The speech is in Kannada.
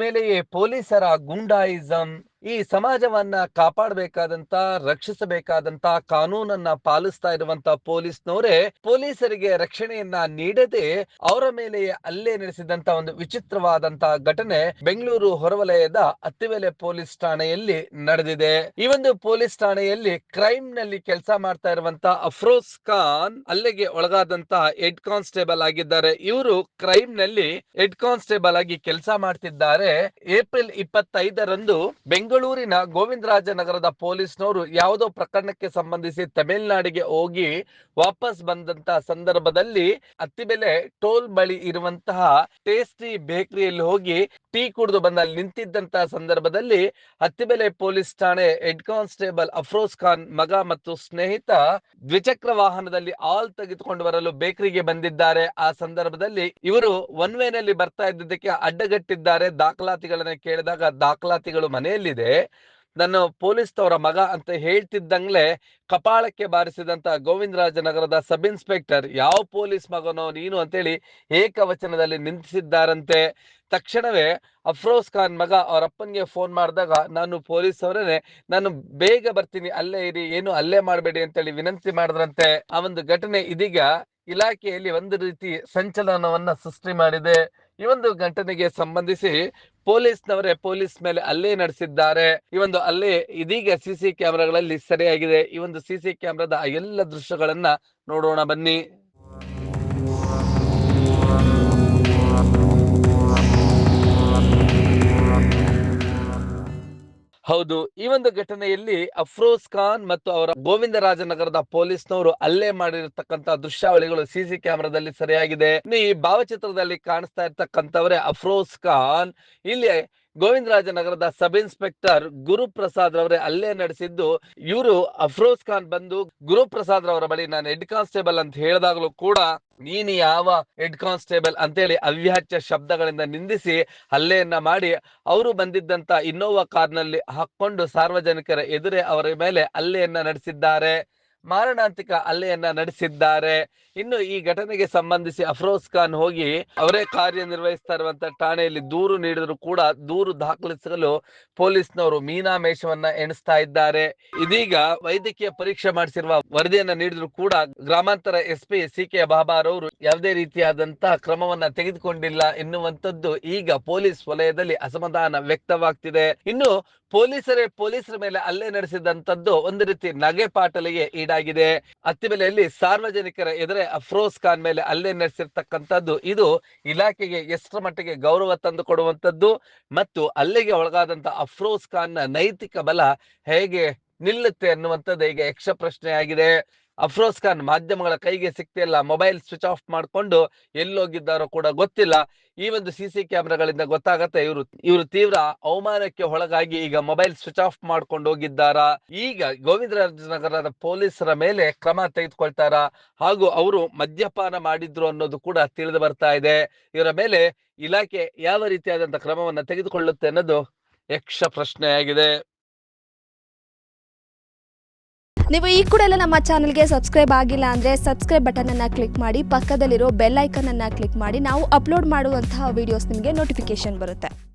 ಮೇಲೆಯೇ ಪೊಲೀಸರ ಗುಂಡಾಯಿಸಂ ಈ ಸಮಾಜವನ್ನ ಕಾಪಾಡಬೇಕಾದಂತ ರಕ್ಷಿಸಬೇಕಾದಂತ ಕಾನೂನನ್ನ ಪಾಲಿಸ್ತಾ ಇರುವಂತ ಪೊಲೀಸ್ನವರೇ ಪೊಲೀಸರಿಗೆ ರಕ್ಷಣೆಯನ್ನ ನೀಡದೆ ಅವರ ಮೇಲೆಯೇ ಹಲ್ಲೆ ನಡೆಸಿದಂತ ಒಂದು ವಿಚಿತ್ರವಾದಂತ ಘಟನೆ ಬೆಂಗಳೂರು ಹೊರವಲಯದ ಅತ್ತಿಬೆಲೆ ಪೊಲೀಸ್ ಠಾಣೆಯಲ್ಲಿ ನಡೆದಿದೆ. ಈ ಒಂದು ಪೊಲೀಸ್ ಠಾಣೆಯಲ್ಲಿ ಕ್ರೈಮ್ ನಲ್ಲಿ ಕೆಲಸ ಮಾಡ್ತಾ ಇರುವಂತ ಅಫ್ರೋಜ್ ಖಾನ್ ಹಲ್ಲೆಗೆ ಒಳಗಾದಂತ ಹೆಡ್ ಕಾನ್ಸ್ಟೇಬಲ್ ಆಗಿದ್ದಾರೆ. ಇವರು ಕ್ರೈಮ್ ನಲ್ಲಿ ಹೆಡ್ ಕಾನ್ಸ್ಟೇಬಲ್ ಆಗಿ ಕೆಲಸ ಮಾಡ್ತಿದ್ದಾರೆ. ಏಪ್ರಿಲ್ 25ರಂದು ಬೆಂಗಳೂರಿನ ಗೋವಿಂದರಾಜನಗರದ ಪೊಲೀಸ್ನವರು ಯಾವುದೋ ಪ್ರಕರಣಕ್ಕೆ ಸಂಬಂಧಿಸಿ ತಮಿಳುನಾಡಿಗೆ ಹೋಗಿ ವಾಪಸ್ ಬಂದಂತ ಸಂದರ್ಭದಲ್ಲಿ ಅತ್ತಿಬೆಲೆ ಟೋಲ್ ಬಳಿ ಇರುವಂತಹ ಟೇಸ್ಟಿ ಬೇಕರಿಯಲ್ಲಿ ಹೋಗಿ ಟೀ ಕುಡಿದು ಬಂದ ನಿಂತಿದ್ದಂತಹ ಸಂದರ್ಭದಲ್ಲಿ ಅತ್ತಿಬೆಲೆ ಪೊಲೀಸ್ ಠಾಣೆ ಹೆಡ್ ಕಾನ್ಸ್ಟೇಬಲ್ ಅಫ್ರೋಜ್ ಖಾನ್ ಮಗ ಮತ್ತು ಸ್ನೇಹಿತ ದ್ವಿಚಕ್ರ ವಾಹನದಲ್ಲಿ ಹಾಲ್ ತೆಗೆದುಕೊಂಡು ಬರಲು ಬೇಕರಿಗೆ ಬಂದಿದ್ದಾರೆ. ಆ ಸಂದರ್ಭದಲ್ಲಿ ಇವರು ಒನ್ ವೇನಲ್ಲಿ ಬರ್ತಾ ಇದ್ದಿದ್ದಕ್ಕೆ ಅಡ್ಡಗಟ್ಟಿದ್ದಾರೆ. ದಾಖಲಾತಿಗಳನ್ನ ಕೇಳಿದಾಗ ದಾಖಲಾತಿಗಳು ಮನೆಯಲ್ಲಿದೆ, ನಾನು ಪೊಲೀಸ್ನವರ ಮಗ ಅಂತ ಹೇಳ್ತಿದ್ದಂಗ್ಲೆ ಕಪಾಳಕ್ಕೆ ಬಾರಿಸಿದಂತ ಗೋವಿಂದರಾಜನಗರದ ಸಬ್ ಇನ್ಸ್ಪೆಕ್ಟರ್ ಯಾವ ಪೊಲೀಸ್ ಮಗನೋ ನೀನು ಅಂತೇಳಿ ಏಕವಚನದಲ್ಲಿ ನಿಂದಿಸಿದ್ದಾರಂತೆ. ತಕ್ಷಣವೇ ಅಫ್ರೋಜ್ ಖಾನ್ ಮಗ ಅವ್ರ ಅಪ್ಪನಿಗೆ ಫೋನ್ ಮಾಡಿದಾಗ ನಾನು ಪೊಲೀಸ್ ಅವರೇನೆ, ನಾನು ಬೇಗ ಬರ್ತೀನಿ, ಅಲ್ಲೇ ಇರಿ, ಏನು ಅಲ್ಲೇ ಮಾಡಬೇಡಿ ಅಂತೇಳಿ ವಿನಂತಿ ಮಾಡಿದ್ರಂತೆ. ಆ ಒಂದು ಘಟನೆ ಇದೀಗ ಇಲಾಖೆಯಲ್ಲಿ ಒಂದು ರೀತಿ ಸಂಚಲನವನ್ನ ಸೃಷ್ಟಿ ಮಾಡಿದೆ. ಈ ಒಂದು ಘಟನೆಗೆ ಸಂಬಂಧಿಸಿ ಪೊಲೀಸ್ನವರೇ ಪೊಲೀಸ್ ಮೇಲೆ ಹಲ್ಲೆ ನಡೆಸಿದ್ದಾರೆ. ಈ ಒಂದು ಹಲ್ಲೆ ಇದೀಗ ಸಿಸಿ ಕ್ಯಾಮೆರಾಗಳಲ್ಲಿ ಸೆರೆಯಾಗಿದೆ. ಈ ಒಂದು ಸಿಸಿ ಕ್ಯಾಮೆರಾದ ಎಲ್ಲ ದೃಶ್ಯಗಳನ್ನ ನೋಡೋಣ ಬನ್ನಿ. ಹೌದು, ಈ ಒಂದು ಘಟನೆಯಲ್ಲಿ ಅಫ್ರೋಜ್ ಖಾನ್ ಮತ್ತು ಅವರ ಗೋವಿಂದರಾಜನಗರದ ಪೊಲೀಸ್ನವರು ಹಲ್ಲೆ ಮಾಡಿರತಕ್ಕಂತ ದೃಶ್ಯಾವಳಿಗಳು ಸಿಸಿ ಕ್ಯಾಮೆರಾದಲ್ಲಿ ಸರಿಯಾಗಿದೆ. ಈ ಭಾವಚಿತ್ರದಲ್ಲಿ ಕಾಣಿಸ್ತಾ ಇರ್ತಕ್ಕಂಥವರೇ ಅಫ್ರೋಜ್ ಖಾನ್. ಇಲ್ಲಿ ಗೋವಿಂದರಾಜನಗರದ ಸಬ್ ಇನ್ಸ್ಪೆಕ್ಟರ್ ಗುರುಪ್ರಸಾದ್ ರವರೇ ಹಲ್ಲೆ ನಡೆಸಿದ್ದು. ಇವರು ಅಫ್ರೋಜ್ ಖಾನ್ ಬಂದು ಗುರುಪ್ರಸಾದ್ ರವರ ಬಳಿ ನಾನು ಹೆಡ್ ಕಾನ್ಸ್ಟೇಬಲ್ ಅಂತ ಹೇಳಿದಾಗಲೂ ಕೂಡ ನೀನು ಯಾವ ಹೆಡ್ ಕಾನ್ಸ್ಟೇಬಲ್ ಅಂತೇಳಿ ಅವ್ಯಾಚ್ಯ ಶಬ್ದಗಳಿಂದ ನಿಂದಿಸಿ ಹಲ್ಲೆಯನ್ನ ಮಾಡಿ ಅವರು ಬಂದಿದ್ದಂತ ಇನ್ನೋವಾ ಕಾರ್ನಲ್ಲಿ ಹಾಕೊಂಡು ಸಾರ್ವಜನಿಕರ ಎದುರೇ ಅವರ ಮೇಲೆ ಹಲ್ಲೆಯನ್ನ ನಡೆಸಿದ್ದಾರೆ, ಮಾರಣಾಂತಿಕ ಹಲ್ಲೆಯನ್ನ ನಡೆಸಿದ್ದಾರೆ. ಇನ್ನು ಈ ಘಟನೆಗೆ ಸಂಬಂಧಿಸಿ ಅಫ್ರೋಜ್ ಖಾನ್ ಹೋಗಿ ಅವರೇ ಕಾರ್ಯನಿರ್ವಹಿಸ್ತಾ ಇರುವಂತ ಠಾಣೆಯಲ್ಲಿ ದೂರು ನೀಡಿದ್ರು ಕೂಡ ದೂರು ದಾಖಲಿಸಲು ಪೊಲೀಸ್ನವರು ಮೀನಾಮೇಷವನ್ನ ಎಣಿಸ್ತಾ ಇದ್ದಾರೆ. ಇದೀಗ ವೈದ್ಯಕೀಯ ಪರೀಕ್ಷೆ ಮಾಡಿಸಿರುವ ವರದಿಯನ್ನ ನೀಡಿದ್ರು ಕೂಡ ಗ್ರಾಮಾಂತರ SP CK ಬಾಬಾರವರು ಯಾವುದೇ ರೀತಿಯಾದಂತಹ ಕ್ರಮವನ್ನ ತೆಗೆದುಕೊಂಡಿಲ್ಲ ಎನ್ನುವಂತದ್ದು ಈಗ ಪೊಲೀಸ್ ವಲಯದಲ್ಲಿ ಅಸಮಾಧಾನ ವ್ಯಕ್ತವಾಗ್ತಿದೆ. ಇನ್ನು ಪೊಲೀಸರ ಮೇಲೆ ಹಲ್ಲೆ ನಡೆಸಿದಂತದ್ದು ಒಂದು ರೀತಿ ನಗೆಪಾಟಲಿಗೆ ಈಡಾಗಿದೆ. ಅತ್ತಿಬೆಲೆಯಲ್ಲಿ ಸಾರ್ವಜನಿಕರ ಎದುರೇ ಅಫ್ರೋಜ್ ಖಾನ್ ಮೇಲೆ ಹಲ್ಲೆ ನಡೆಸಿರ್ತಕ್ಕಂಥದ್ದು ಇದು ಇಲಾಖೆಗೆ ಎಷ್ಟರ ಮಟ್ಟಿಗೆ ಗೌರವ ತಂದು ಕೊಡುವಂತದ್ದು ಮತ್ತು ಹಲ್ಲೆಗೆ ಒಳಗಾದಂತ ಅಫ್ರೋಜ್ ಖಾನ್ ನ ನೈತಿಕ ಬಲ ಹೇಗೆ ನಿಲ್ಲುತ್ತೆ ಅನ್ನುವಂಥದ್ದು ಈಗ ಯಕ್ಷ ಪ್ರಶ್ನೆ ಆಗಿದೆ. ಅಫ್ರೋಜ್ ಖಾನ್ ಮಾಧ್ಯಮಗಳ ಕೈಗೆ ಸಿಕ್ತಿಲ್ಲ, ಮೊಬೈಲ್ ಸ್ವಿಚ್ ಆಫ್ ಮಾಡ್ಕೊಂಡು ಎಲ್ಲೋಗಿದ್ದಾರೋ ಕೂಡ ಗೊತ್ತಿಲ್ಲ. ಈ ಒಂದು ಸಿಸಿ ಕ್ಯಾಮೆರಾಗಳಿಂದ ಗೊತ್ತಾಗತ್ತೆ ಇವರು ತೀವ್ರ ಅವಮಾನಕ್ಕೆ ಒಳಗಾಗಿ ಈಗ ಮೊಬೈಲ್ ಸ್ವಿಚ್ ಆಫ್ ಮಾಡ್ಕೊಂಡು ಹೋಗಿದ್ದಾರಾ, ಈಗ ಗೋವಿಂದರಾಜನಗರದ ಪೊಲೀಸರ ಮೇಲೆ ಕ್ರಮ ತೆಗೆದುಕೊಳ್ತಾರ, ಹಾಗೂ ಅವರು ಮದ್ಯಪಾನ ಮಾಡಿದ್ರು ಅನ್ನೋದು ಕೂಡ ತಿಳಿದು ಬರ್ತಾ ಇದೆ. ಇವರ ಮೇಲೆ ಇಲಾಖೆ ಯಾವ ರೀತಿಯಾದಂತ ಕ್ರಮವನ್ನ ತೆಗೆದುಕೊಳ್ಳುತ್ತೆ ಅನ್ನೋದು ಯಕ್ಷ ಪ್ರಶ್ನೆ ಆಗಿದೆ. ನೀವು ಈ ಕೂಡ ಎಲ್ಲ ನಮ್ಮ ಚಾನಲ್ಗೆ ಸಬ್ಸ್ಕ್ರೈಬ್ ಆಗಿಲ್ಲ ಅಂದರೆ ಸಬ್ಸ್ಕ್ರೈಬ್ ಬಟನನ್ನು ಕ್ಲಿಕ್ ಮಾಡಿ, ಪಕ್ಕದಲ್ಲಿರೋ ಬೆಲ್ ಐಕನನ್ನು ಕ್ಲಿಕ್ ಮಾಡಿ. ನಾವು ಅಪ್ಲೋಡ್ ಮಾಡುವಂತಹ ವಿಡಿಯೋಸ್ ನಿಮಗೆ ನೋಟಿಫಿಕೇಶನ್ ಬರುತ್ತೆ.